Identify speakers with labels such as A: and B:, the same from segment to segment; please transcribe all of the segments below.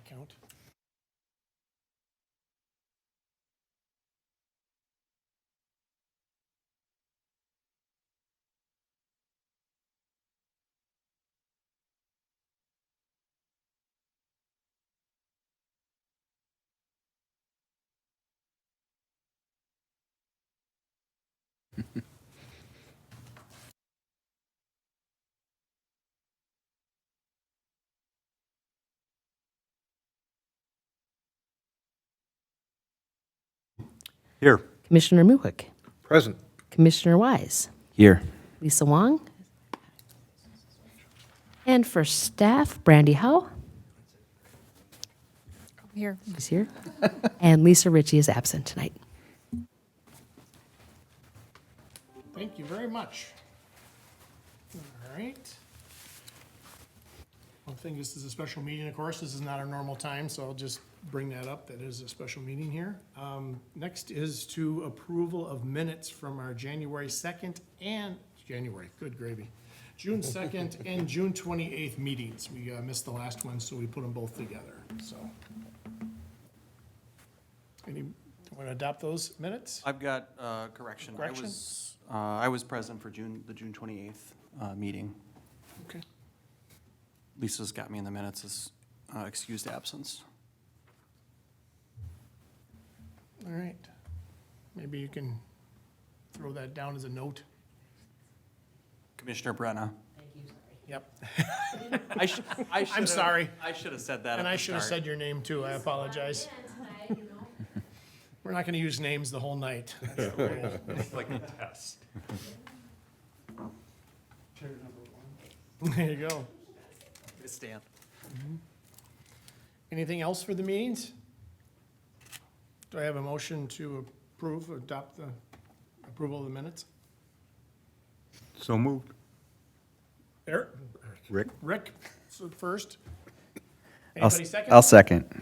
A: count.
B: Here.
C: Commissioner Muhick,
B: Present.
C: Commissioner Wise,
B: Here.
C: Lisa Wong, and for staff, Brandy Howe
D: Here.
C: is here, and Lisa Ritchie is absent tonight.
A: Thank you very much. All right. One thing, this is a special meeting, of course. This is not our normal time, so I'll just bring that up. That is a special meeting here. Next is to approval of minutes from our January 2nd and, good gravy, June 2nd and June 28th meetings. We missed the last one, so we put them both together, so. Want to adopt those minutes?
E: I've got correction.
A: Correction?
E: I was present for the June 28th meeting.
A: Okay.
E: Lisa's got me in the minutes as excused absence.
A: All right. Maybe you can throw that down as a note.
E: Commissioner Brenna.
A: Yep.
E: I'm
A: sorry.
E: I should have said that
A: And
E: at
A: I
E: the
A: should have
E: start.
A: said your name too. I apologize. We're not going to use names the whole night. That's the rule.
B: It's like a test.
A: There you go.
E: Stand.
A: Anything else for the meetings? Do I have a motion to adopt the approval of the minutes?
B: So moved.
A: Eric?
B: Rick?
A: So first.
F: I'll,
A: Anybody second?
F: I'll second.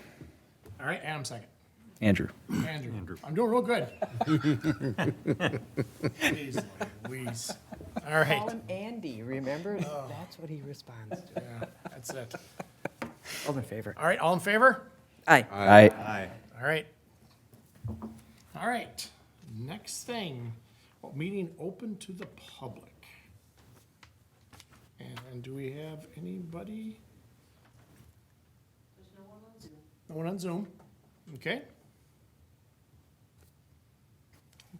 A: All right, Adam second.
F: Andrew.
A: Andrew. I'm doing real good. Jeez Louise. All
G: Call
A: right.
G: him Andy, remember? That's what he responds to.
A: Yeah, that's it.
G: All in favor?
A: All right, all in favor?
G: Aye.
F: Aye.
B: Aye.
A: All right. All right, next thing, meeting open to the public. And do we have anybody? There's no one on Zoom. No one on Zoom, okay.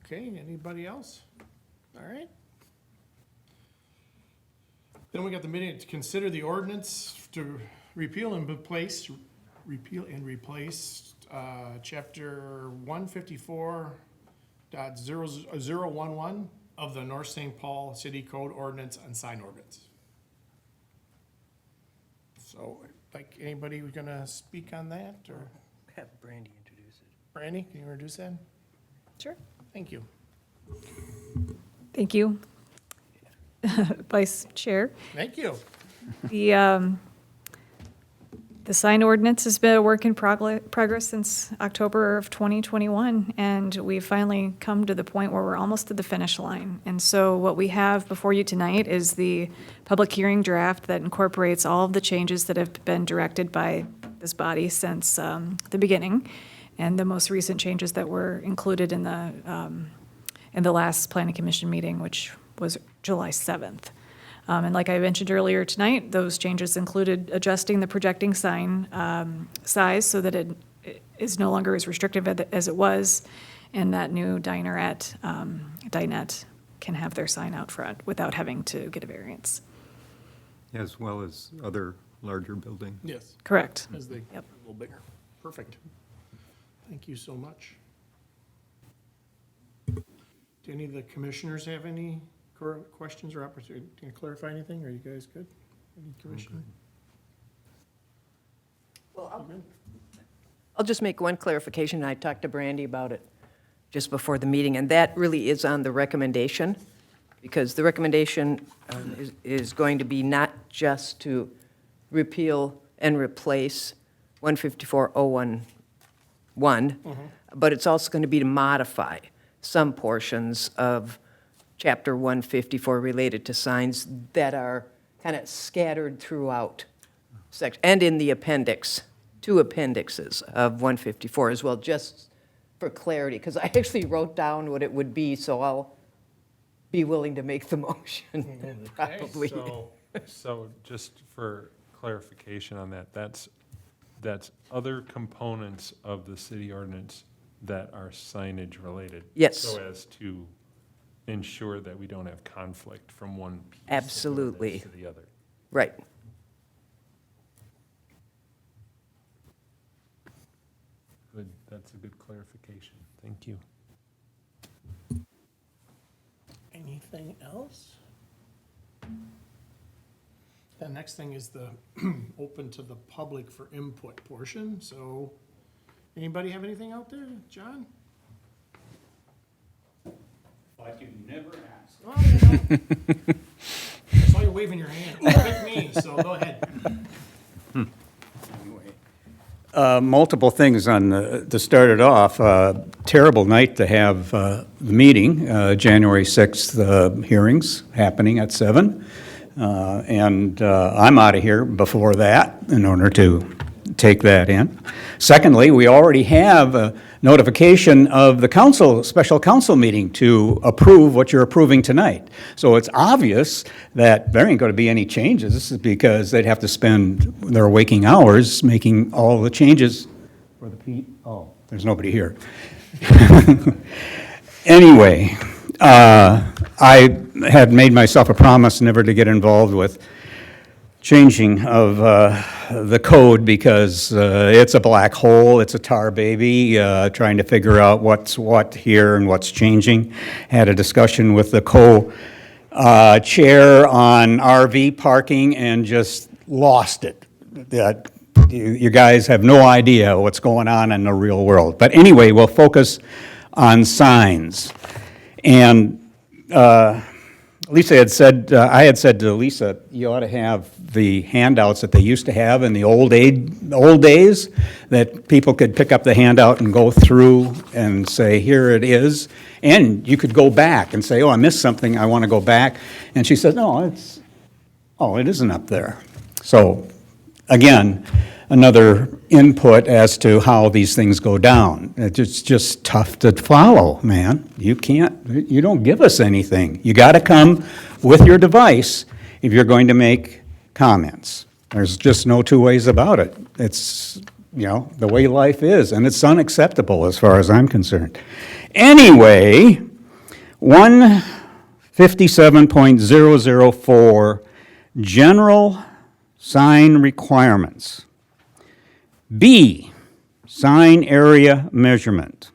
A: Okay, anybody else? All right. Then we got the meeting to consider the ordinance to repeal and replace chapter 154.011 of the North St. Paul City Code Ordinance and Sign Ordinance. So, like, anybody who's gonna speak on that, or
G: Have Brandy introduce it.
A: Brandy, can you introduce that?
D: Sure.
A: Thank you.
D: Thank you, Vice Chair.
A: Thank you.
D: The sign ordinance has been a work in progress since October of 2021, and we've finally come to the point where we're almost to the finish line. And so what we have before you tonight is the public hearing draft that incorporates all of the changes that have been directed by this body since the beginning, and the most recent changes that were included in the last Planning Commission meeting, which was July 7th. And like I mentioned earlier tonight, those changes included adjusting the projecting sign size so that it is no longer as restrictive as it was, and that new dinette can have their sign out front without having to get a variance.
B: As well as other larger buildings.
A: Yes.
D: Correct.
A: As they get
D: Yep.
A: a little bigger. Perfect. Thank you so much. Do any of the commissioners have any questions or opportunity to clarify anything? Are you guys good? Any commissioner?
G: Well, I'll just make one clarification. I talked to Brandy about it just before the meeting, and that really is on the recommendation, because the recommendation is going to be not just to repeal and replace 154.011, but it's also going to be to modify some portions of Chapter 154 related to signs that are kind of scattered throughout, and in the appendix two appendixes of 154 as well, just for clarity, because I actually wrote down what it would be, so I'll be willing to make the motion, probably.
H: So just for clarification on that, that's other components of the city ordinance that are signage related?
G: Yes.
H: So as to ensure that we don't have conflict from one piece of
G: Absolutely.
H: ordinance to the other?
G: Right.
H: Good, that's a good clarification. Thank you.
A: Anything else? The next thing is the open to the public for input portion, so anybody have anything out there? John?
I: Like you never asked.
A: Well, you know, I saw you waving your hand. Oh, pick me, so go ahead.
I: Multiple things to start it off. Terrible night to have the meeting, January 6th hearings happening at 7. And I'm out of here before that in order to take that in. Secondly, we already have a notification of the special council meeting to approve what you're approving tonight. So it's obvious that there ain't going to be any changes because they'd have to spend their waking hours making all the changes for the oh, there's nobody here. Anyway, I had made myself a promise never to get involved with changing of the code because it's a black hole, it's a tar baby, trying to figure out what's what here and what's changing. Had a discussion with the co-chair on RV parking and just lost it. That you guys have no idea what's going on in the real world. But anyway, we'll focus on signs. And Lisa had said, I had said to Lisa, you ought to have the handouts that they used to have in the old days, that people could pick up the handout and go through and say, here it is. And you could go back and say, oh, I missed something, I want to go back. And she said, no, it isn't up there. So, again, another input as to how these things go down. It's just tough to follow, man. You don't give us anything. You got to come with your device if you're going to make comments. There's just no two ways about it. It's, the way life is, and it's unacceptable as far as I'm concerned. Anyway, 157.004, general sign requirements. B, sign area measurement.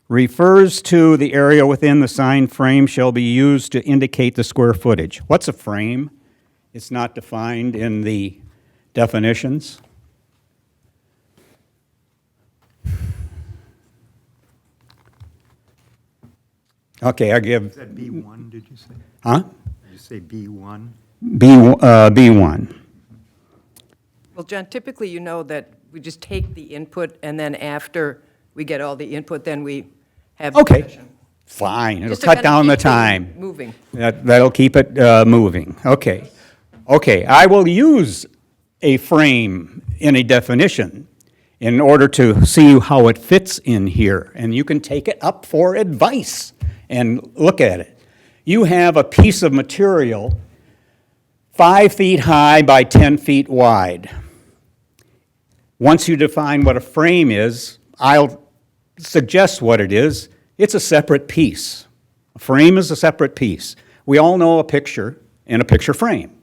I: Refers to the area within the sign frame shall be used to indicate the square footage. What's a frame? It's not defined in the definitions. Okay, I give.
B: Is that B1, did you say?
I: Huh?
B: Did you say B1?
I: B1.
G: Well, John, typically you know that we just take the input, and then after we get all the input, then we have
I: Okay,
G: discussion.
I: fine, it'll
G: Just to
I: cut
G: kinda
I: down the
G: keep things
I: time.
G: moving.
I: That'll keep it moving, okay. Okay, I will use a frame in a definition in order to see how it fits in here, and you can take it up for advice and look at it. You have a piece of material 5 feet high by 10 feet wide. Once you define what a frame is, I'll suggest what it is. It's a separate piece. A frame is a separate piece. We all know a picture and a picture frame.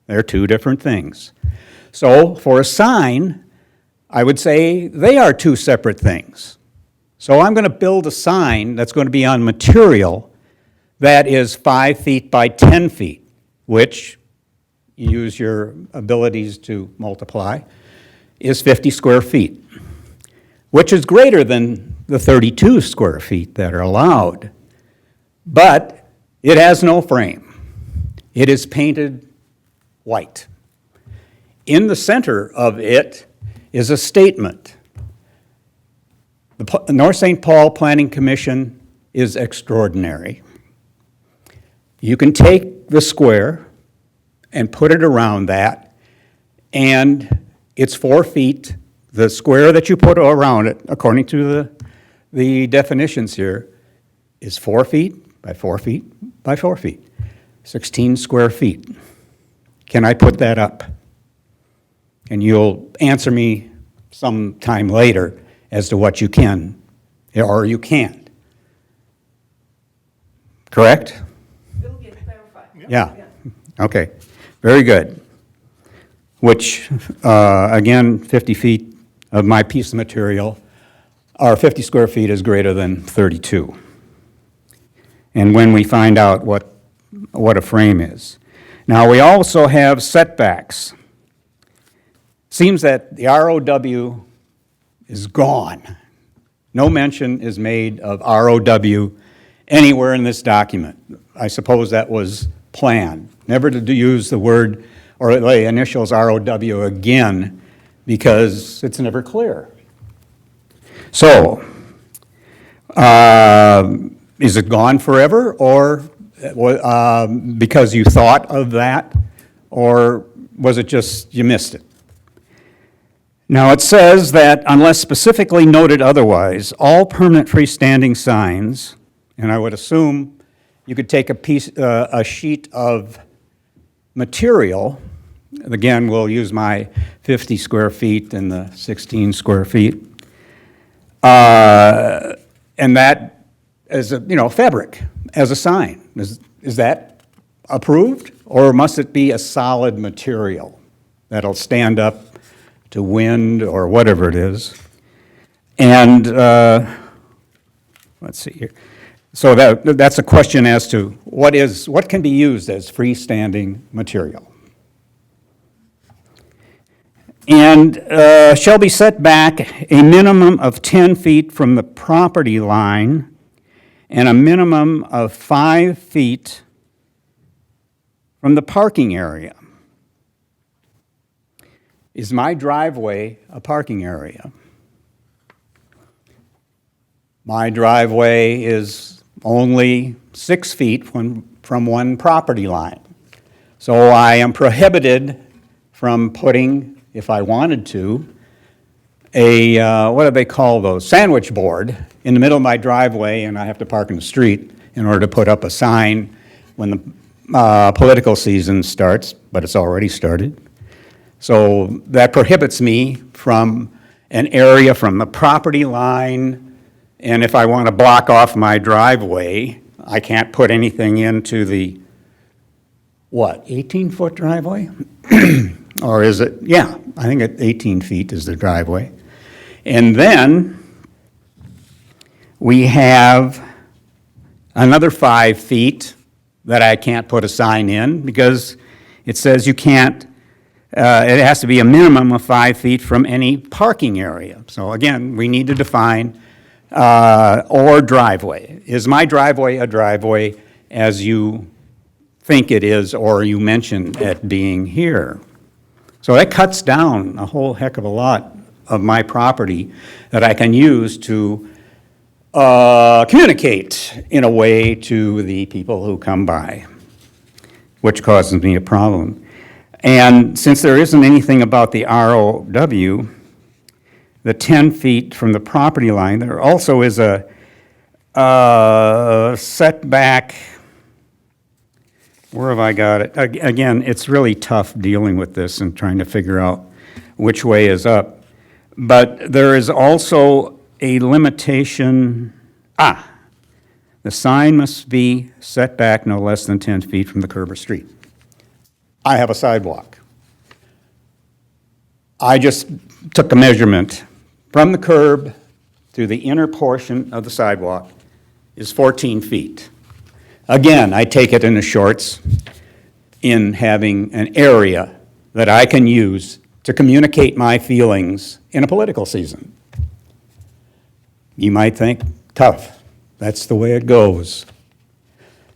I: They're two different things. So for a sign, I would say they are two separate things. So I'm going to build a sign that's going to be on material that is 5 feet by 10 feet, which, use your abilities to multiply, is 50 square feet, which is greater than the 32 square feet that are allowed. But it has no frame. It is painted white. In the center of it is a statement. The North St. Paul Planning Commission is extraordinary. You can take the square and put it around that, and it's 4 feet the square that you put around it, according to the definitions here, is 4 feet by 4 feet by 4 feet, 16 square feet. Can I put that up? And you'll answer me sometime later as to what you can or you can't. Correct?
G: It'll get clarified.
I: Yeah, okay, very good. Which, again, 50 feet of my piece of material, or 50 square feet is greater than 32. And when we find out what a frame is. Now, we also have setbacks. Seems that the ROW is gone. No mention is made of ROW anywhere in this document. I suppose that was planned, never to use the word or the initials ROW again, because it's never clear. So, is it gone forever, or because you thought of that, or was it just you missed it? Now, it says that unless specifically noted otherwise, all permanent freestanding signs, and I would assume you could take a sheet of material, again, we'll use my 50 square feet and the 16 square feet, and that as a, fabric, as a sign. Is that approved, or must it be a solid material that'll stand up to wind or whatever it is? And let's see here. So that's a question as to what can be used as freestanding material. And shall be set back a minimum of 10 feet from the property line and a minimum of 5 feet from the parking area. Is my driveway a parking area? My driveway is only 6 feet from one property line. So I am prohibited from putting, if I wanted to, a, what do they call those, sandwich board in the middle of my driveway, and I have to park in the street in order to put up a sign when the political season starts, but it's already started. So that prohibits me from an area from the property line, and if I want to block off my driveway, I can't put anything into the, 18-foot driveway? Or is it, yeah, I think 18 feet is the driveway. And then we have another 5 feet that I can't put a sign in because it says you can't, it has to be a minimum of 5 feet from any parking area. So again, we need to define or driveway. Is my driveway a driveway as you think it is or you mentioned it being here? So that cuts down a whole heck of a lot of my property that I can use to communicate in a way to the people who come by, which causes me a problem. And since there isn't anything about the ROW, the 10 feet from the property line, there also is a setback. Where have I got it? Again, it's really tough dealing with this and trying to figure out which way is up. But there is also a limitation. The sign must be set back no less than 10 feet from the curb or street. I have a sidewalk. I just took a measurement from the curb to the inner portion of the sidewalk is 14 feet. Again, I take it in the shorts in having an area that I can use to communicate my feelings in a political season. You might think, tough, that's the way it goes.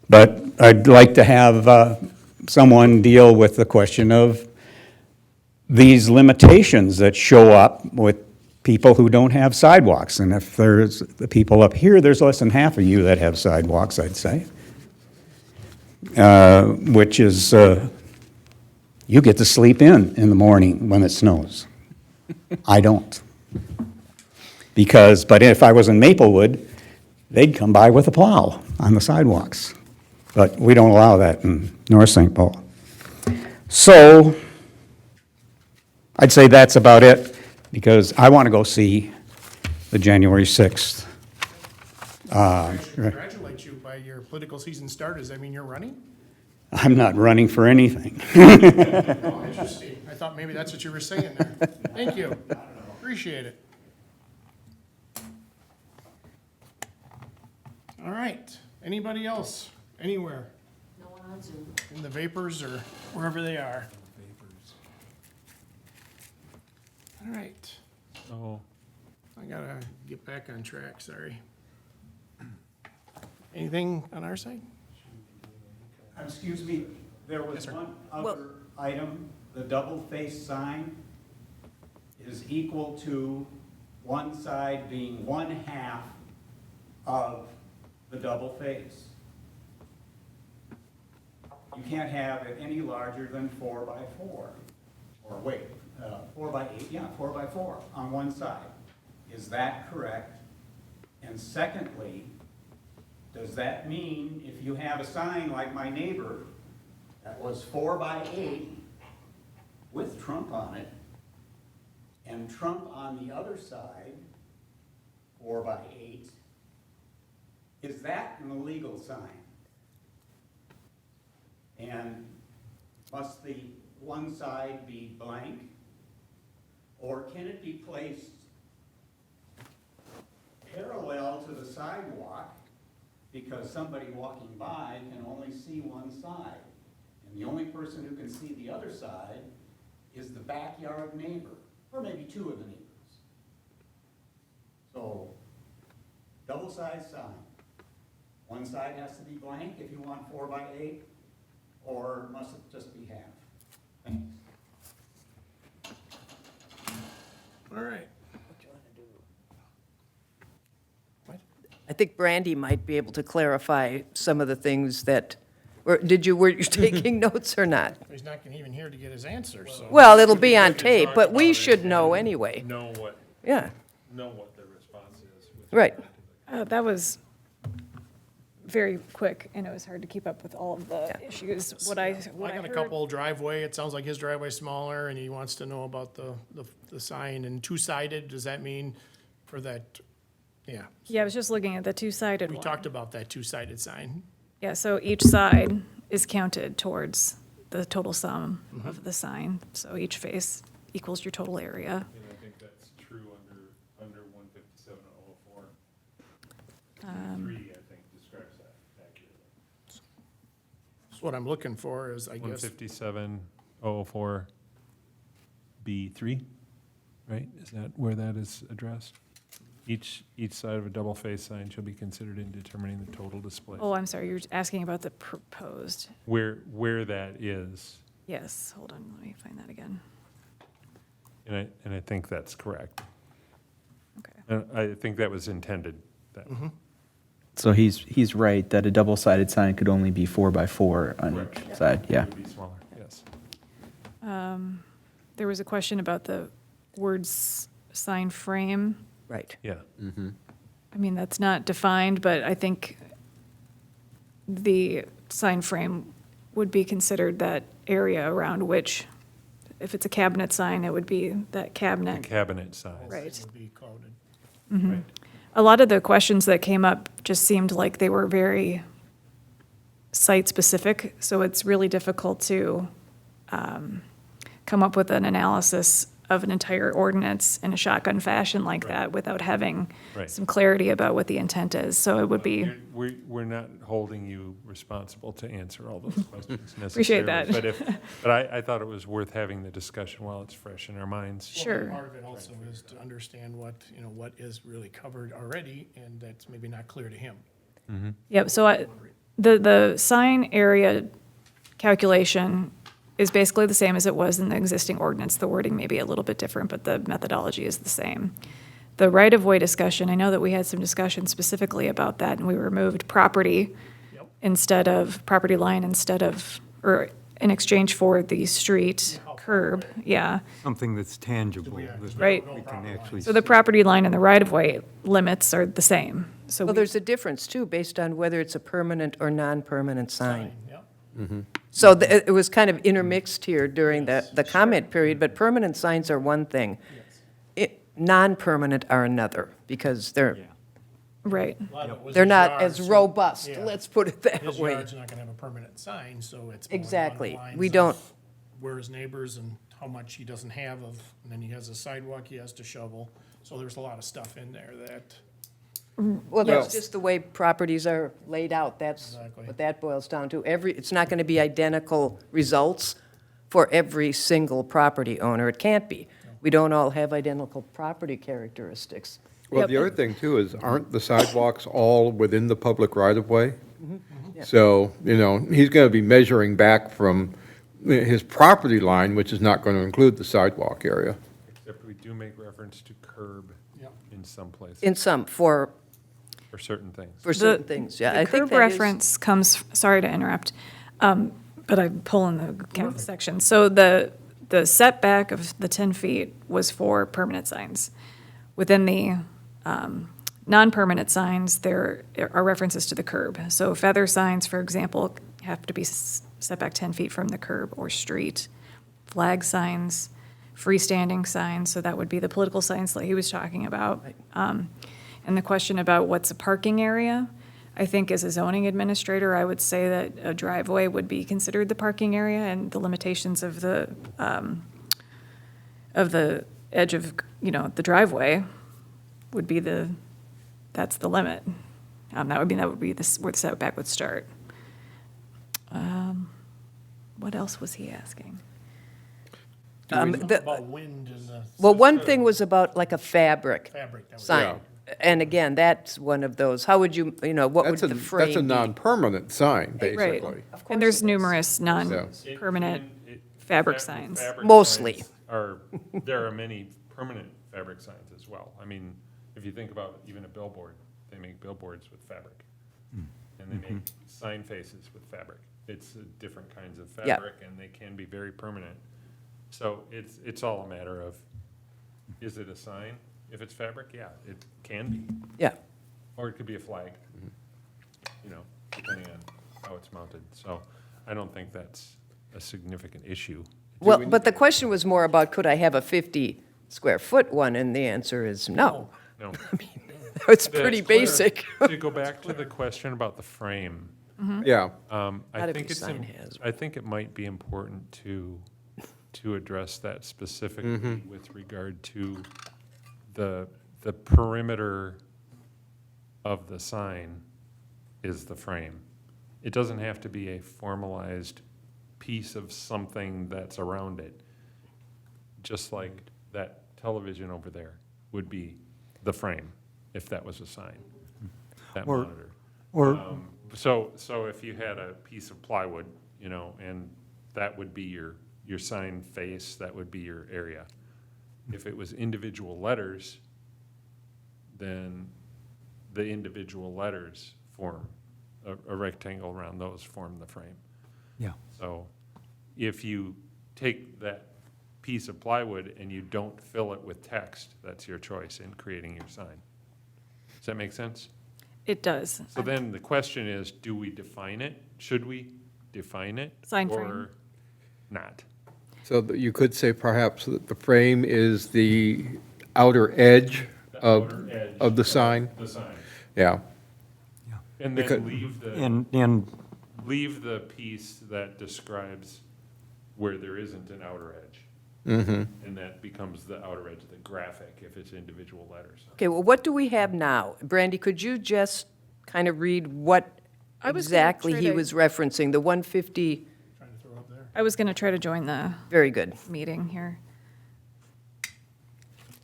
I: But I'd like to have someone deal with the question of these limitations that show up with people who don't have sidewalks. And if there's the people up here, there's less than half of you that have sidewalks, I'd say. Which is, you get to sleep in the morning when it snows. I don't. Because, but if I was in Maplewood, they'd come by with a plow on the sidewalks. But we don't allow that in North St. Paul. So, I'd say that's about it, because I want to go see the January 6th.
A: I should congratulate you by your political season start. Does that mean you're running?
I: I'm not running for anything.
A: Oh, interesting. I thought maybe that's what you were saying there. Thank you. Appreciate it. All right. Anybody else? Anywhere?
C: No one on Zoom.
A: In the vapors or wherever they are? All right.
H: Oh,
A: I gotta get back on track, sorry. Anything on our side?
I: Excuse me, there was one other item, the double-faced sign is equal to one side being 1/2 of the double face. You can't have it any larger than 4 by 4, or wait, 4 by 8, yeah, 4 by 4 on one side. Is that correct? And secondly, does that mean if you have a sign like my neighbor that was 4 by 8 with Trump on it, and Trump on the other side, 4 by 8, is that an illegal sign? And must the one side be blank? Or can it be placed parallel to the sidewalk, because somebody walking by can only see one side, and the only person who can see the other side is the backyard neighbor, or maybe two of the neighbors. So, double-sided sign. One side has to be blank if you want 4 by 8, or must it just be half? Thanks.
A: All right.
G: I think Brandy might be able to clarify some of the things that, or were you taking notes or not?
A: He's not gonna even here to get his answer, so.
G: Well, it'll be on tape, but we should know anyway.
H: know what
G: Yeah,
H: the response is. with
G: right.
D: That was very quick, and it was hard to keep up with all of the issues. What I
A: I got a
D: heard-
A: couple driveway, it sounds like his driveway's smaller, and he wants to know about the sign, and two-sided, does that mean for that, yeah.
D: Yeah, I was just looking at the two-sided
A: We
D: one.
A: talked about that two-sided sign.
D: Yeah, so each side is counted towards the total sum of the sign. So each face equals your total area.
H: And I think that's true under 157.004. 3, I think, describes that accurately.
A: That's what I'm looking for is, I guess,
H: 157.004B3, right? Is that where that is addressed? Each side of a double-faced sign shall be considered in determining the total display.
D: Oh, I'm sorry, you're asking about the proposed.
H: Where that is,
D: Yes, hold on, let me find that again.
H: and I think that's correct.
D: Okay.
H: And I think that was intended, that.
F: So he's right that a double-sided sign could only be 4 by 4 on each side, yeah.
H: It would be smaller, yes.
D: There was a question about the words sign frame.
G: Right.
H: Yeah.
D: I mean, that's not defined, but I think the sign frame would be considered that area around which, if it's a cabinet sign, it would be that
H: The
D: cabinet.
H: cabinet size.
D: Right.
A: it would be coded.
H: Right.
D: A lot of the questions that came up just seemed like they were very site-specific, so it's really difficult to come up with an analysis of an entire ordinance in a shotgun fashion like that without having
H: Right.
D: some clarity about what the intent is. So it would be,
H: We're not holding you responsible to answer all those questions necessarily.
D: Appreciate that.
H: But I thought it was worth having the discussion while it's fresh in our minds.
D: Sure.
A: Part of it also is to understand what is really covered already, and that's maybe not clear to him.
D: yep, so the sign area calculation is basically the same as it was in the existing ordinance. The wording may be a little bit different, but the methodology is the same. The right-of-way discussion, I know that we had some discussion specifically about that, and we removed property
A: Yep.
D: instead of, property line instead of, or in exchange for the street curb, yeah.
B: Something that's tangible, that
D: Right.
B: we can actually.
D: So the property line and the right-of-way limits are the same. So
G: Well,
D: we-
G: there's a difference too, based on whether it's a permanent or non-permanent sign.
A: Yep.
G: So it was kind of intermixed here during the comment period, but permanent signs are one thing. Non-permanent are another, because
D: right.
A: A lot of it was
G: they're
A: his
G: not
A: yard,
G: as
A: so-
G: robust,
A: yeah.
G: let's put it that
A: His
G: way.
A: yard's not gonna have a permanent sign, so it's more along the
G: Exactly.
A: lines
G: We
A: of
G: don't-
A: where his neighbors and how much he doesn't have of, and then he has a sidewalk he has to shovel. So there's a lot of stuff in there that,
G: Well, that's just the way properties are laid out, that's
A: Exactly.
G: what that boils down to. It's not gonna be identical results for every single property owner, it can't be. We don't all have identical property characteristics.
J: Well,
D: Yep.
J: the other thing too is, aren't the sidewalks all within the public right-of-way?
G: Yeah.
J: So, he's going to be measuring back from his property line, which is not going to include the sidewalk area.
H: Except we do make reference to curb
A: Yep.
H: in some places,
G: In some, for
H: certain things.
G: certain things, yeah. I
D: The
G: think
D: curb
G: that is-
D: reference comes, sorry to interrupt, but I'm pulling the section. So the setback of the 10 feet was for permanent signs. Within the non-permanent signs, there are references to the curb. So feather signs, for example, have to be set back 10 feet from the curb or street. Flag signs, freestanding signs, so that would be the political signs that he was talking about. And the question about what's a parking area, I think as a zoning administrator, I would say that a driveway would be considered the parking area, and the limitations of the edge of, the driveway would be that's the limit. That would be where the setback would start. What else was he asking?
A: about wind and the.
G: Well, one thing was about like a fabric
A: Fabric, that was.
G: sign. And again, that's one of those, how would you, what would
J: That's a,
G: the frame be?
J: that's a non-permanent sign,
D: Right.
J: basically.
D: And there's numerous
H: It-
D: non-permanent
H: it-
D: fabric
H: fab-
D: signs.
H: fabric
G: Mostly.
H: signs there are many permanent fabric signs as well. I mean, if you think about even a billboard, they make billboards with fabric. And they make sign faces with fabric. It's different kinds of
G: Yeah.
H: fabric, and they can be very permanent. So it's all a matter of, is it a sign? If it's fabric, yeah, it can be.
G: Yeah,
H: Or it could be a flag, depending on how it's mounted. So I don't think that's a significant issue.
G: well, but the question was more about, could I have a 50-square-foot one? And the answer is no.
H: No.
G: It's pretty basic.
H: To go back to the question about the frame,
J: Yeah,
G: Not
H: I
G: if
H: think
G: your
H: it's,
G: sign has
H: I think it might be important to address that specifically with regard to the perimeter of the sign is the frame. It doesn't have to be a formalized piece of something that's around it. Just like that television over there would be the frame, if that was a sign, that
B: Or-
H: monitor.
B: Or,
H: So if you had a piece of plywood, and that would be your sign face, that would be your area. If it was individual letters, then the individual letters form, a rectangle around those form the frame.
B: yeah,
H: So if you take that piece of plywood and you don't fill it with text, that's your choice in creating your sign. Does that make sense?
D: It does.
H: So then the question is, do we define it? Should we define it?
D: Sign frame.
H: Or not?
J: so that you could say perhaps that the frame is the outer edge
H: The
J: of,
H: outer edge
J: of the sign?
H: The sign.
J: Yeah,
H: And
J: Because-
H: then leave the piece that describes where there isn't an outer edge. And that becomes the outer edge of the graphic if it's individual letters.
G: Okay, well, what do we have now? Brandy, could you just kind of read what
D: I was gonna
G: exactly
D: try
G: he
D: to-
G: was referencing? The 150,
A: Trying to throw up there.
D: I was going to try to join the
G: very good.
D: meeting here.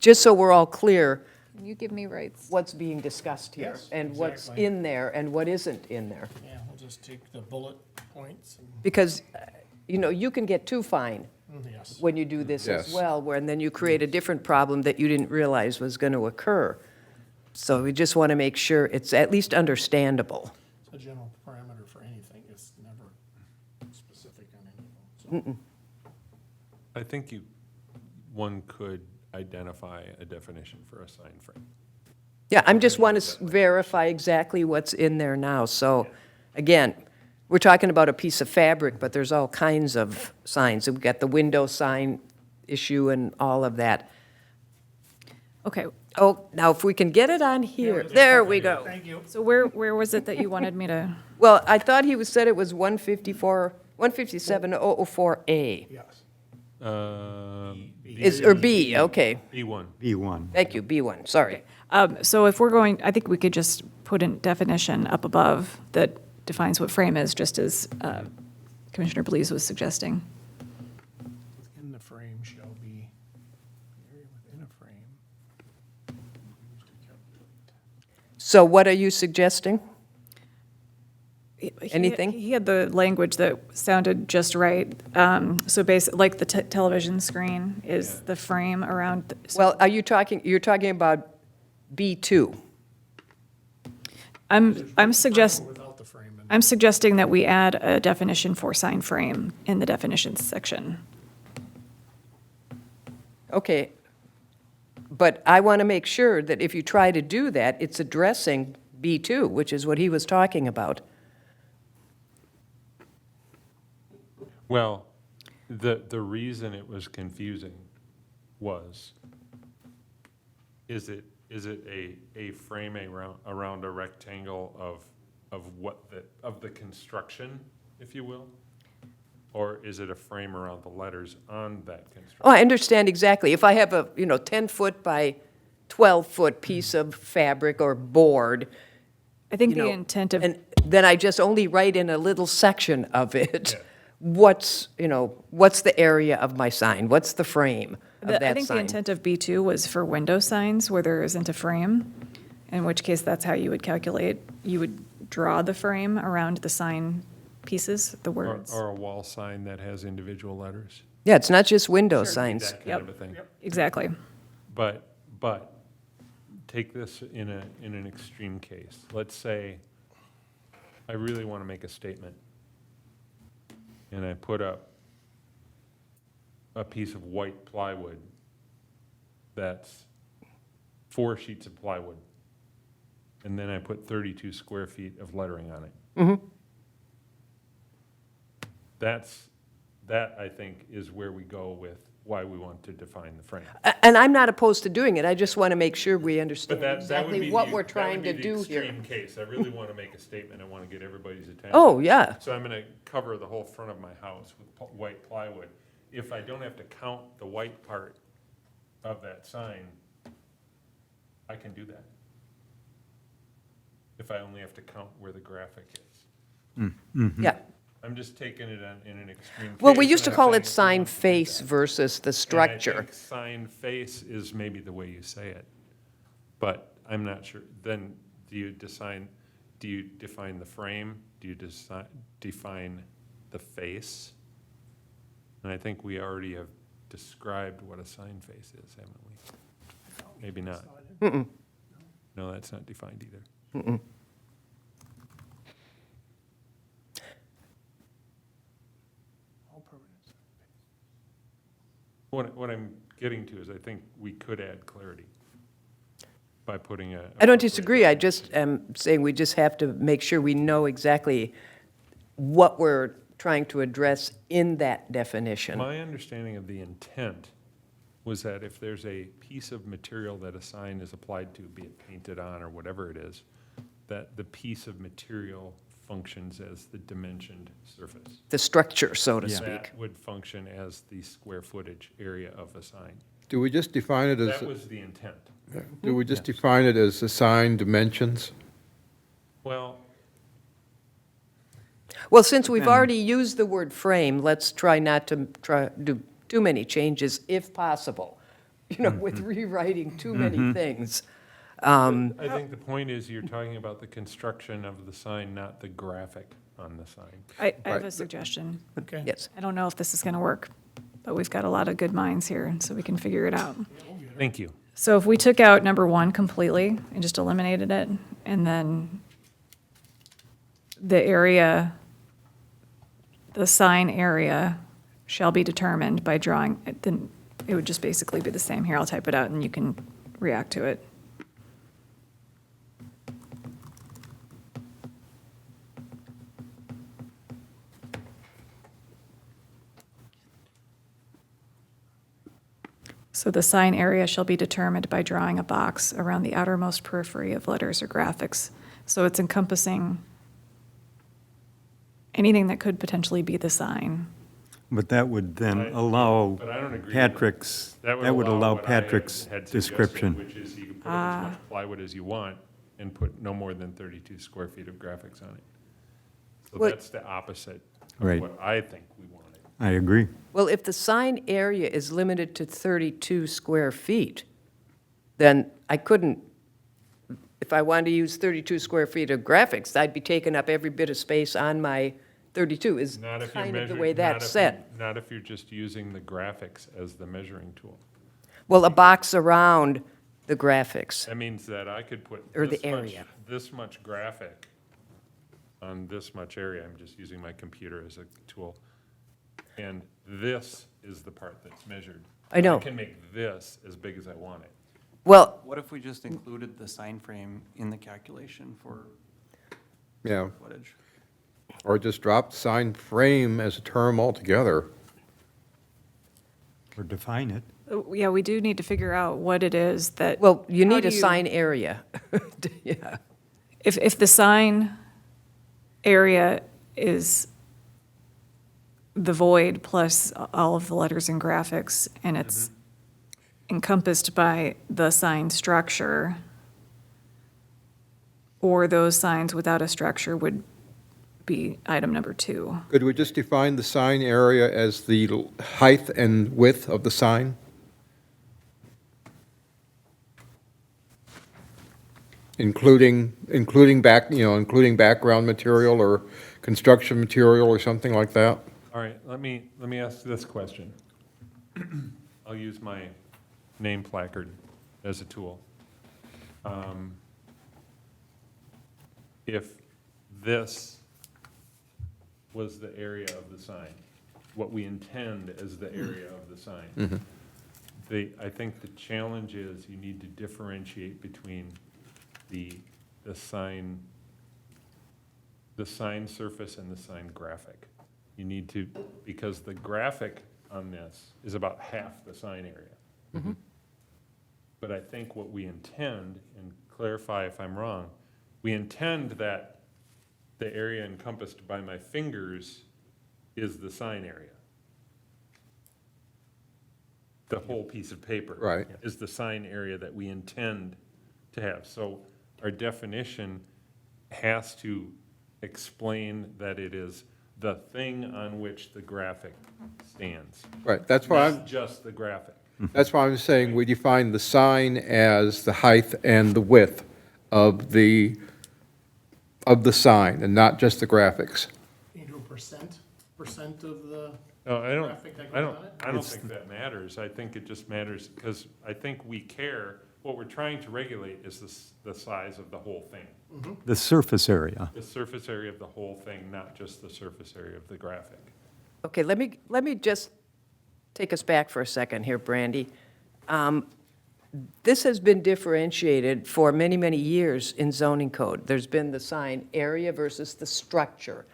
G: Just so we're all clear
D: Can you give me rights?
G: what's being discussed here,
A: Yes,
G: and what's
A: exactly.
G: in there and what isn't in there.
A: Yeah, we'll just take the bullet points and,
G: Because, you can get too fine
A: yes.
G: when you do this as
J: Yes.
G: well, where, and then you create a different problem that you didn't realize was going to occur. So we just want to make sure it's at least understandable.
A: It's a general parameter for anything, it's never specific on any of those.
H: I think one could identify a definition for a sign frame.
G: Yeah, I'm just want to verify exactly what's in there now. So, again, we're talking about a piece of fabric, but there's all kinds of signs. We've got the window sign issue and all of that.
D: Okay,
G: Oh, now if we can get it on here, there we go.
A: Thank you.
D: so where was it that you wanted me to?
G: Well, I thought he said it was 157.004A.
A: Yes.
G: Or B, okay.
H: B1.
B: B1.
G: Thank you, B1, sorry.
D: So if we're going, I think we could just put a definition up above that defines what frame is, just as Commissioner Blease was suggesting.
A: In the frame shall be, the area within a frame.
G: So what are you suggesting?
D: He-
G: Anything?
D: He had the language that sounded just right. So like the television screen is the frame around.
G: Well, you're talking about B2.
D: I'm
A: Without the frame. And
D: I'm suggesting that we add a definition for sign frame in the definitions section.
G: Okay. But I want to make sure that if you try to do that, it's addressing B2, which is what he was talking about.
H: Well, the reason it was confusing was, is it a frame around a rectangle of the construction, if you will? Or is it a frame around the letters on that construction?
G: Oh, I understand exactly. If I have a, 10-foot by 12-foot piece of fabric or board,
D: I think
G: you
D: the
G: know,
D: intent of,
G: and then I just only write in a little section of it, what's the area of my sign? What's the frame of that sign?
D: I think the intent of B2 was for window signs where there isn't a frame, in which case that's how you would calculate, you would draw the frame around the sign pieces, the words.
H: Or a wall sign that has individual letters?
G: Yeah, it's not just window signs.
H: That kind of a thing.
D: Exactly.
H: But take this in an extreme case. Let's say I really want to make a statement, and I put up a piece of white plywood that's 4 sheets of plywood, and then I put 32 square feet of lettering on it. That, I think, is where we go with why we want to define the frame.
G: And I'm not opposed to doing it. I just want to make sure we
H: But
G: understand
H: that would
G: exactly
H: be
G: what we're trying to
H: the
G: do here.
H: extreme case. I really want to make a statement. I want to get everybody's attention.
G: Oh, yeah.
H: So I'm going to cover the whole front of my house with white plywood. If I don't have to count the white part of that sign, I can do that. If I only have to count where the graphic is.
G: Yeah.
H: I'm just taking it in an extreme case.
G: Well, we used to
H: and I'm
G: call
H: saying
G: it
H: if we
G: sign
H: want to do
G: face
H: that.
G: versus the
H: And I
G: structure.
H: think sign face is maybe the way you say it, but I'm not sure. Then do you define the frame? Do you define the face? And I think we already have described what a sign face is, haven't we? Maybe not. No, that's not defined either.
A: all permanent.
H: What I'm getting to is I think we could add clarity by putting a.
G: I don't disagree. I just am saying we just have to make sure we know exactly what we're trying to address in that definition.
H: My understanding of the intent was that if there's a piece of material that a sign is applied to, be it painted on or whatever it is, that the piece of material functions as the dimensioned surface.
G: The structure, so to speak.
H: That would function as the square footage area of a sign.
J: Do we just define it as,
H: That was the intent.
J: do we just define it as assigned dimensions?
H: Well,
G: Well, since we've already used the word frame, let's try not to do too many changes if possible, with rewriting too many things.
H: I think the point is you're talking about the construction of the sign, not the graphic on the sign.
D: I have a suggestion.
A: Okay.
G: Yes.
D: I don't know if this is going to work, but we've got a lot of good minds here, so we can figure it out.
H: Thank you.
D: So if we took out number 1 completely and just eliminated it, and then the area, the sign area shall be determined by drawing, then it would just basically be the same. Here, I'll type it out and you can react to it. So the sign area shall be determined by drawing a box around the outermost periphery of letters or graphics. So it's encompassing anything that could potentially be the sign.
B: But that would then
H: I-
B: allow
H: but I don't agree with
B: Patrick's, that would allow
H: what I had-
B: Patrick's
H: had suggested,
B: description.
H: Which is you can put up as much plywood as you want and put no more than 32 square feet of graphics on it. So
G: Well-
H: that's the opposite
B: Right.
H: of what I think we wanted.
B: I agree.
G: Well, if the sign area is limited to 32 square feet, then I couldn't, if I wanted to use 32 square feet of graphics, I'd be taking up every bit of space on my 32, is
H: Not if you
G: kind of the
H: measure-
G: way
H: not
G: that's
H: if you-
G: set.
H: Not if you're just using the graphics as the measuring tool.
G: Well, a box around the graphics.
H: That means that I could put
G: Or the
H: this much,
G: area.
H: this much graphic on this much area. I'm just using my computer as a tool. And this is the part that's measured.
G: I know.
H: I can make this as big as I want it.
G: Well,
E: What if we just included the sign frame in the calculation for
J: Yeah,
E: footage?
J: or just drop sign frame as a term altogether.
B: Or define it.
D: Yeah, we do need to figure out what it is that.
G: well, you
D: how
G: need
D: do
G: a sign area. Yeah.
D: If the sign area is the void plus all of the letters and graphics, and it's encompassed by the sign structure, or those signs without a structure would be item number 2.
J: Could we just define the sign area as the height and width of the sign? Including background material or construction material or something like that?
H: All right, let me ask this question. I'll use my name placard as a tool. If this was the area of the sign, what we intend as the area of the sign, I think the challenge is you need to differentiate between the sign surface and the sign graphic. You need to, because the graphic on this is about half the sign area. But I think what we intend, and clarify if I'm wrong, we intend that the area encompassed by my fingers is the sign area. The whole piece of paper.
J: Right.
H: Is the sign area that we intend to have. So our definition has to explain that it is the thing on which the graphic stands.
J: Right, that's why
H: Not just the graphic.
J: I'm saying we define the sign as the height and the width of the sign, and not just the graphics.
A: Can you do a percent of the
H: No,
A: graphic that goes on it?
H: I don't think that matters. I think it just matters because I think we care, what we're trying to regulate is the size of the whole thing.
B: The surface area.
H: The surface area of the whole thing, not just the surface area of the graphic.
G: Okay, let me just take us back for a second here, Brandy. This has been differentiated for many, many years in zoning code. There's been the sign area versus the structure.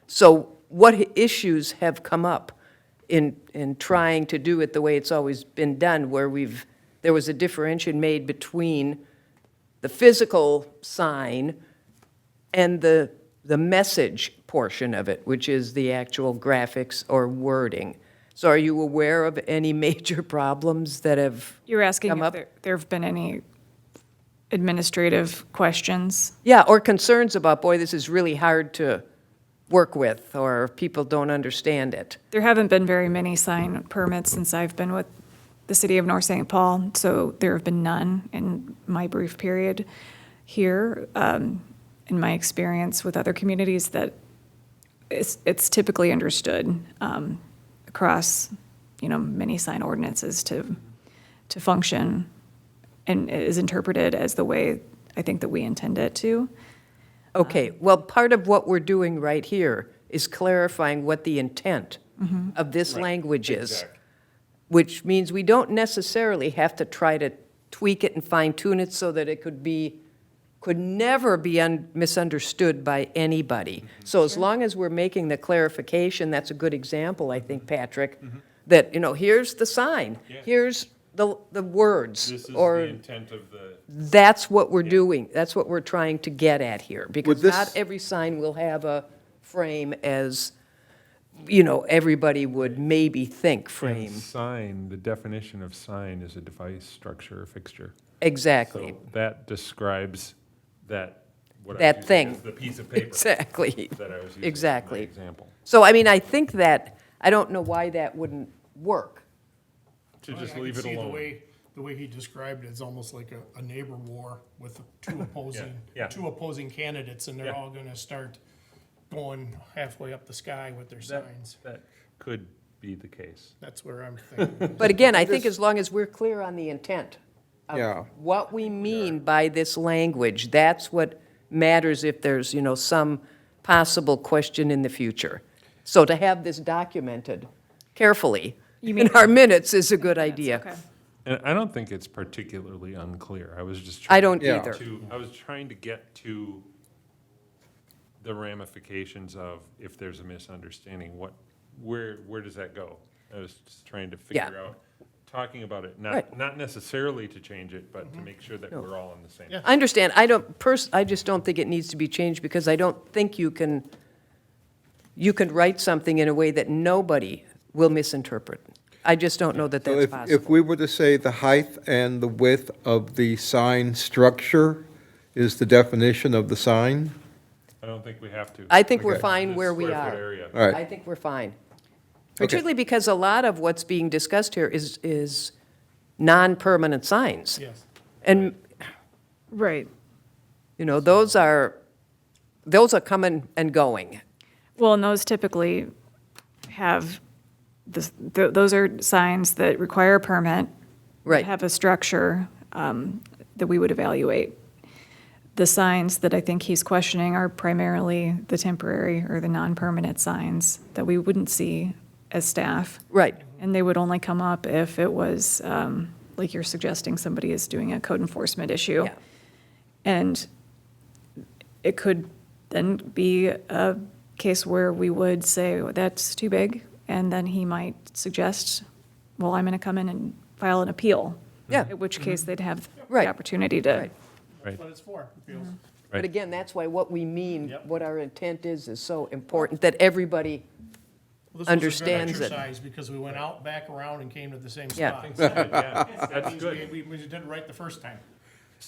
G: So what issues have come up in trying to do it the way it's always been done, where there was a differentiation made between the physical sign and the message portion of it, which is the actual graphics or wording. So are you aware of any major problems that have
D: You're asking
G: come
D: if
G: up?
D: there have been any administrative questions?
G: Yeah, or concerns about, boy, this is really hard to work with, or people don't understand it.
D: There haven't been very many sign permits since I've been with the city of North St. Paul, so there have been none in my brief period here. In my experience with other communities, that it's typically understood across, many sign ordinances to function, and it is interpreted as the way I think that we intend it to.
G: Okay, well, part of what we're doing right here is clarifying what the intent of this language is. Which means we don't necessarily have to try to tweak it and fine tune it so that it could never be misunderstood by anybody. So as long as we're making the clarification, that's a good example, I think, Patrick, that, here's the sign, here's the words.
H: This is
G: or
H: the intent of the,
G: That's what we're doing, that's what we're trying to get at here. Because
J: this-
G: not every sign will have a frame as, everybody would maybe think frame.
H: and sign, the definition of sign is a device, structure, or fixture.
G: Exactly,
H: So that describes that, what I
G: That
H: was using
G: thing.
H: as the piece of paper
G: exactly.
H: that I was using as my
G: Exactly.
H: example.
G: So, I think that, I don't know why that wouldn't work.
H: To
A: I
H: just
A: can
H: leave it
A: see
H: alone.
A: The way he described it, it's almost like a neighbor war with two
H: yeah.
A: opposing candidates, and they're
H: Yeah.
A: all gonna start going halfway up the sky with their signs.
H: That could be the case.
A: That's where I'm thinking.
G: But again, I think as long as we're clear on the intent
J: Yeah.
G: of what we mean by this language, that's what matters if there's, some possible question in the future. So to have this documented carefully in our minutes is a good idea.
D: Okay.
H: And I don't think it's particularly unclear. I was just
G: I
H: trying
G: don't
J: Yeah.
G: either.
H: I was trying to get to the ramifications of if there's a misunderstanding, where does that go? I was just trying to
G: Yeah.
H: figure out, talking about it,
G: Right.
H: not necessarily to change it, but to make sure that we're all on the same.
A: Yeah.
G: I understand. I just don't think it needs to be changed because I don't think you can write something in a way that nobody will misinterpret. I just don't know that
J: So
G: that's
J: if
G: possible.
J: we were to say the height and the width of the sign structure is the definition of the sign?
H: I don't think we have to.
G: I think we're
J: Okay.
G: fine
H: The
G: where we
H: square foot
G: are.
H: area.
J: All right.
G: I think we're fine. Particularly because a lot of what's being discussed here is non-permanent signs.
A: Yes.
G: And,
D: Right.
G: those are coming and going.
D: Well, and those typically have, those are signs that require a permit.
G: Right.
D: Have a structure that we would evaluate. The signs that I think he's questioning are primarily the temporary or the non-permanent signs that we wouldn't see as staff.
G: Right.
D: And they would only come up if it was, like you're suggesting, somebody is doing a code enforcement issue.
G: Yeah.
D: And it could then be a case where we would say, "Oh, that's too big," and then he might suggest, well, I'm going to come in and file an appeal.
G: Yeah.
D: In which case they'd have
G: Right.
D: the opportunity to.
G: Right.
A: That's what it's for, it feels.
G: But again, that's why what we mean,
A: Yep.
G: what our intent is so important, that everybody,
A: Well, this was a good
G: Understands it.
A: exercise because we went out, back around, and came to the same
G: Yeah.
A: spot.
H: Yeah,
A: That
H: that's
A: means
H: good.
A: we did it right the first time.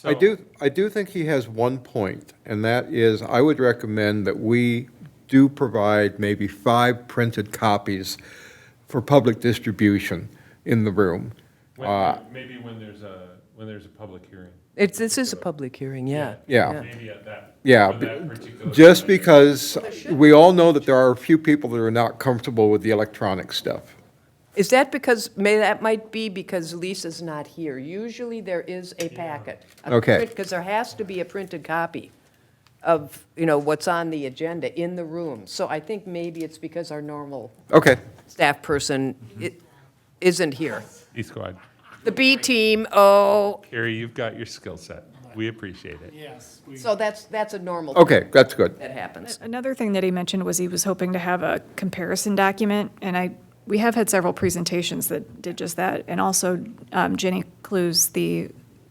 J: I do think he has one point, and that is, I would recommend that we do provide maybe 5 printed copies for public distribution in the room.
H: Maybe when there's a public hearing.
G: this is a public hearing, yeah.
J: Yeah.
H: Maybe at that.
J: Yeah,
H: for that particular
J: just
H: project.
J: because we all know that there are a few people that are not comfortable with the electronic stuff.
G: Is that because, that might be because Lisa's not here. Usually there is a packet.
J: Okay.
G: Because there has to be a printed copy of, what's on the agenda in the room. So I think maybe it's because our normal
J: Okay,
G: staff person isn't here.
H: East Squad.
G: The B team,
H: Carrie, you've got your skill set. We appreciate it.
A: Yes.
G: so that's a normal thing
J: okay, that's good.
G: that happens.
D: Another thing that he mentioned was he was hoping to have a comparison document, and we have had several presentations that did just that. And also Jenny Clues, I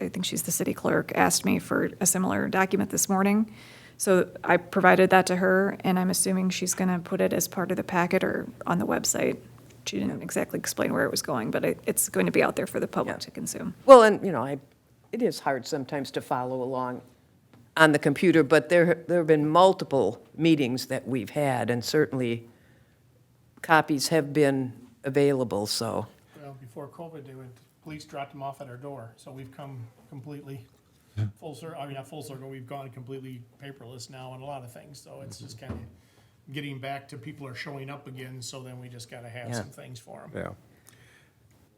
D: think she's the city clerk, asked me for a similar document this morning. So I provided that to her, and I'm assuming she's going to put it as part of the packet or on the website. She didn't exactly explain where it was going, but it's going to be out there for the public
G: Yeah.
D: to consume.
G: Well, and, it is hard sometimes to follow along on the computer, but there have been multiple meetings that we've had, and certainly copies have been available, so.
A: Well, before COVID, police dropped them off at our door, so we've come completely full circle, not full circle, we've gone completely paperless now on a lot of things, so it's just kind of getting back to people are showing up again, so then we just gotta have
G: Yeah.
A: some things for them.
J: Yeah.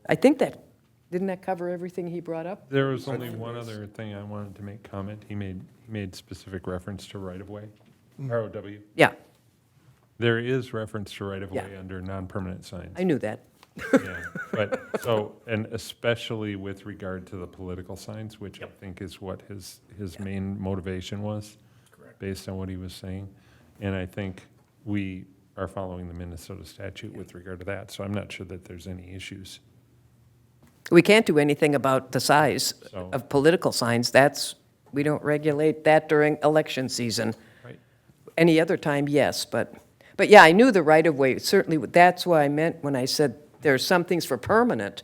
G: I think didn't that cover everything he brought up?
H: There was only one other thing I wanted to make comment. He made specific reference to right-of-way, ROW.
G: Yeah.
H: There is reference to right-of-way
G: Yeah.
H: under non-permanent signs.
G: I knew that.
H: Yeah, but, so, and especially with regard to the political signs, which I think is what his main motivation was,
A: Correct.
H: based on what he was saying. And I think we are following the Minnesota statute with regard to that, so I'm not sure that there's any issues.
G: We can't do anything about the size
H: So-
G: of political signs. We don't regulate that during election season.
H: Right.
G: Any other time, yes, but yeah, I knew the right-of-way, certainly, that's what I meant when I said there's some things for permanent.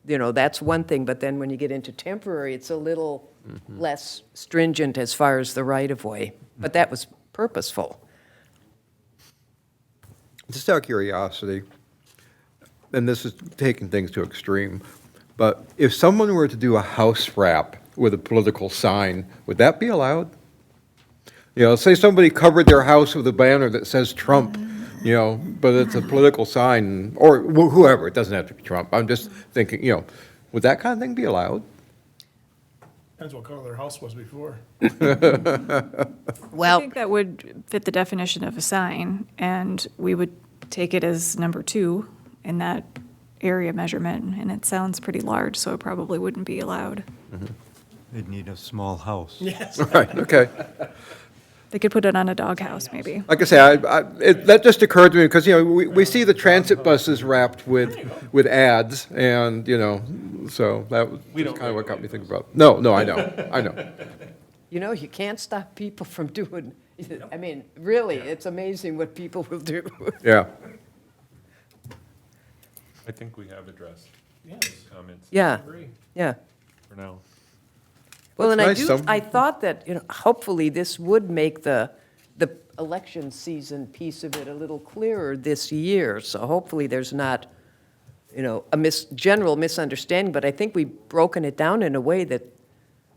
G: That's one thing, but then when you get into temporary, it's a little less stringent as far as the right-of-way. But that was purposeful.
J: Just out of curiosity, and this is taking things to extreme, but if someone were to do a house wrap with a political sign, would that be allowed? Say somebody covered their house with a banner that says Trump, but it's a political sign, or whoever, it doesn't have to be Trump. I'm just thinking, would that kind of thing be allowed?
A: Depends what color their house was before.
D: I
G: Well,
D: think that would fit the definition of a sign, and we would take it as number 2 in that area measurement, and it sounds pretty large, so it probably wouldn't be allowed.
B: They'd need a small house.
A: Yes.
J: Right, okay.
D: They could put it on a doghouse, maybe.
J: Like I say, that just occurred to me, because, we see the transit buses wrapped with ads, and, so that was
H: We
J: just
H: don't
J: kind of what got me
H: regulate
J: thinking about. No, I know.
G: you can't stop people from doing, I mean, really, it's amazing what people will do.
J: Yeah.
H: I think we have addressed
A: Yeah.
H: those comments
G: Yeah,
A: Agree.
G: yeah.
H: for now.
G: Well, and
J: That's nice,
G: I thought that, hopefully this would make the election season piece of it a little clearer this year. So hopefully there's not, a general misunderstanding, but I think we've broken it down in a way that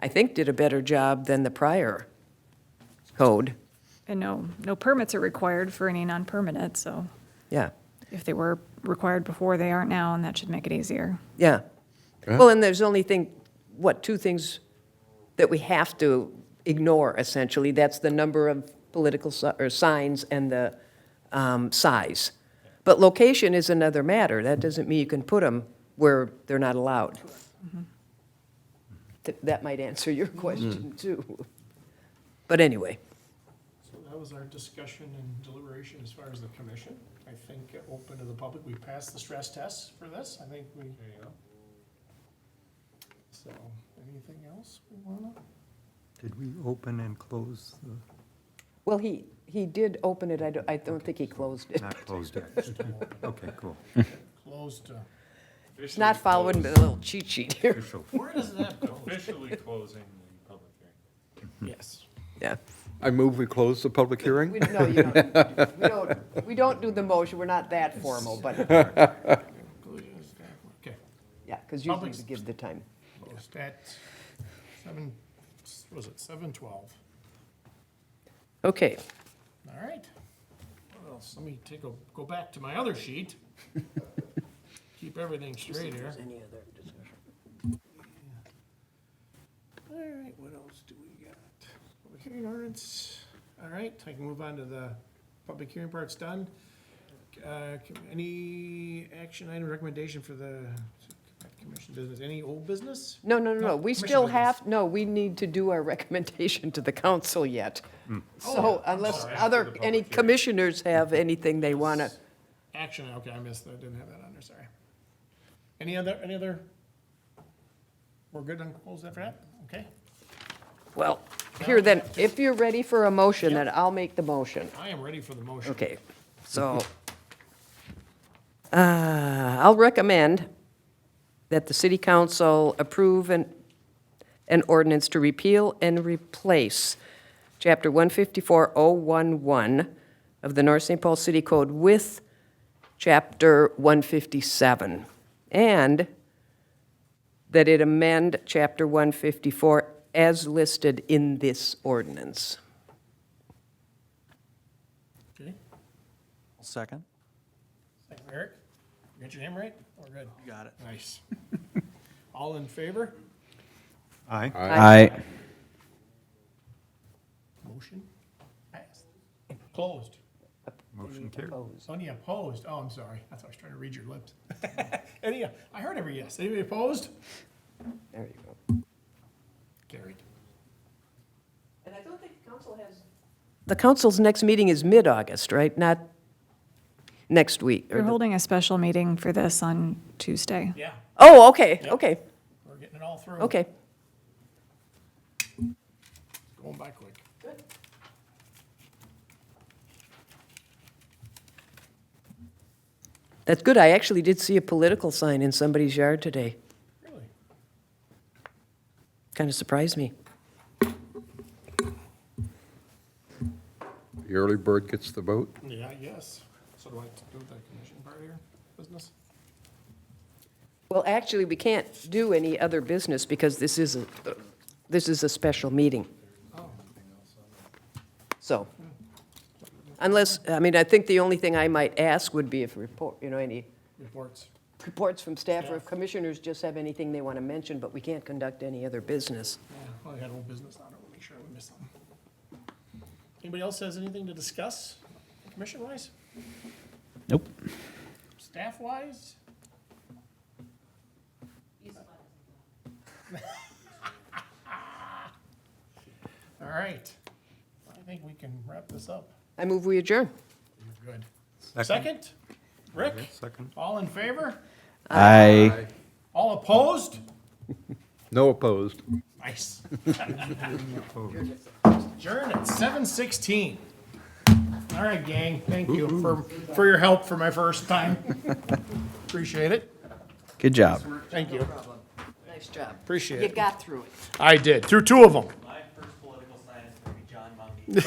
G: I think did a better job than the prior code.
D: And no permits are required for any non-permanent, so
G: Yeah,
D: if they were required before, they aren't now, and that should make it easier.
G: yeah.
J: Yeah.
G: Well, and there's only two things that we have to ignore, essentially. That's the number of political signs and the size. But location is another matter. That doesn't mean you can put them where they're not allowed. That might answer your question, too. But anyway,
A: So that was our discussion and deliberation as far as the commission. I think open to the public, we passed the stress tests for this. I think we. There you go. So, anything else we wanna?
B: Did we open and close the,
G: well, he did open it. I don't think he closed it.
B: not closed yet? Okay, cool.
A: Closed,
G: It's not following the little cheat sheet here.
B: Official.
A: where does that go?
H: Officially closing the public hearing.
A: Yes.
G: Yeah.
J: I move we close the public hearing?
G: No, you don't. We don't do the motion. We're not that formal, but,
A: Okay,
G: yeah, because usually
A: Public's-
G: we give the time.
A: closed at 7:12.
G: Okay.
A: All right. What else? Let me go back to my other sheet. Keep everything straight here. All right, what else do we got? Public hearing ordinance. All right, I can move on to the public hearing part's done. Any action item recommendation for the commission business? Any old business?
G: No.
A: No,
G: We
A: commission
G: still
A: business.
G: have, no, we need to do our recommendation to the council yet.
A: Oh,
G: So
A: I'm
G: unless
A: sorry.
G: any commissioners have anything they want to,
A: Action, okay, I missed that, didn't have that on there, sorry. Any other? We're good on close that for that? Okay.
G: well, here then, if you're ready for a motion, then I'll make the motion.
A: I am ready for the motion.
G: Okay, so, I'll recommend that the city council approve an ordinance to repeal and replace Chapter 154.011 of the North St. Paul City Code with Chapter 157, and that it amend Chapter 154 as listed in this ordinance.
A: Okay,
E: Second?
A: thank you, Eric. You got your name right? We're good.
E: You got it.
A: Nice. All in favor?
B: Aye.
F: I,
A: Motion passed. Closed.
B: Motion carried.
A: Any opposed? Oh, I'm sorry. I thought I was trying to read your lips. Any, I heard every yes. Anybody opposed?
G: There you go.
A: Carried.
G: And I don't think the council has. The council's next meeting is mid-August, right? Not next week? or
D: We're
G: the-
D: holding a special meeting for this on Tuesday.
A: Yeah,
G: Oh, okay,
A: Yep.
G: okay,
A: we're getting it all through.
G: okay.
A: Going by quick.
G: That's good. I actually did see a political sign in somebody's yard today.
A: Really?
G: Kind of surprised me.
J: The early bird gets the vote.
A: Yeah, I guess. So do I do the commission part here, business?
G: Well, actually, we can't do any other business because this is a special meeting. So, unless, I mean, I think the only thing I might ask would be if report, any
A: Reports.
G: reports from staff or if commissioners just have anything they want to mention, but we can't conduct any other business.
A: Yeah, well, I had a little business on it. We'll make sure we miss something. Anybody else has anything to discuss, commission-wise,
F: Nope.
A: staff-wise? All right. I think we can wrap this up.
G: I move we adjourn.
A: Good. Second? Rick?
B: Second.
A: All in favor?
F: I.
A: All opposed?
J: No opposed.
A: Nice. Adjourn at 7:16. All right, gang, thank you for your help for my first time. Appreciate it.
F: Good job.
A: Thank you.
G: Nice job.
A: Appreciate
G: You
A: it.
G: got through it.
A: I did, through two of them.
E: My first political science is going to be John Mungy.